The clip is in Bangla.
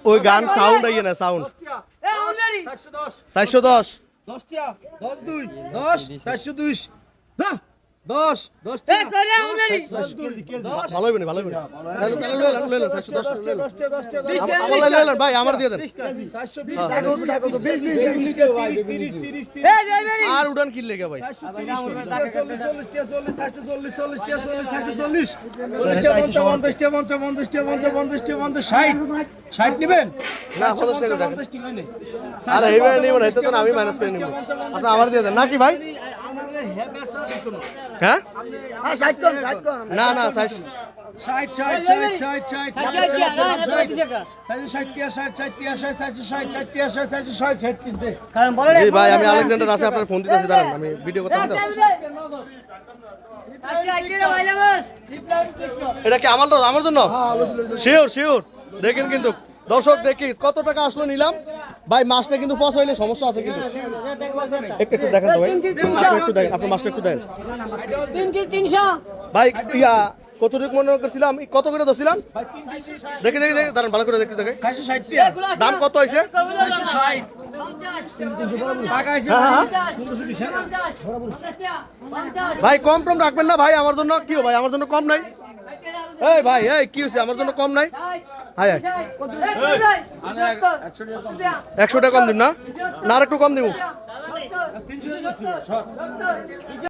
ওই গান সাউন্ড আইয়ে না সাউন্ড 410 10 টিয়া 10 2 10 420 না 10 10 টিয়া ভালো হইবে ভালো হইবে ভাই আমার দিয়ে দেন 420 আর উড়ান কিনলে কে ভাই 60 নেবেন না 50 টাকা আরে এইবার নিব না এটা তো আমি মাইনাস করে নিব আপনি আমার দিয়ে দেন নাকি ভাই হ্যাঁ না না 60 জি ভাই আমি আলেকজান্ডার আছে আপনার ফোন দিতেছি দাঁড়ান আমি ভিডিও করতে হবে এটা কি আমার জন্য শিওর শিওর দেখেন কিন্তু দর্শক দেখি কত টাকা আসলো নিলাম ভাই মাছটা কিন্তু ফস হইলে সমস্যা আছে কিন্তু একটু দেখেন তো ভাই একটু দেখেন আপনার মাছটা একটু দেখেন 300 ভাই ইয়া কতটুকু মনে করছিলাম কত করে ধরছিলাম দেখে দেখে দেখে দাঁড়ান ভালো করে দেখতে দেখে দাম কত হয়েছে ভাই কম টম রাখবেন না ভাই আমার জন্য কি ভাই আমার জন্য কম নাই এই ভাই এই কি হয়েছে আমার জন্য কম নাই হাই 100 টাকা কম দিন না আর একটু কম দিব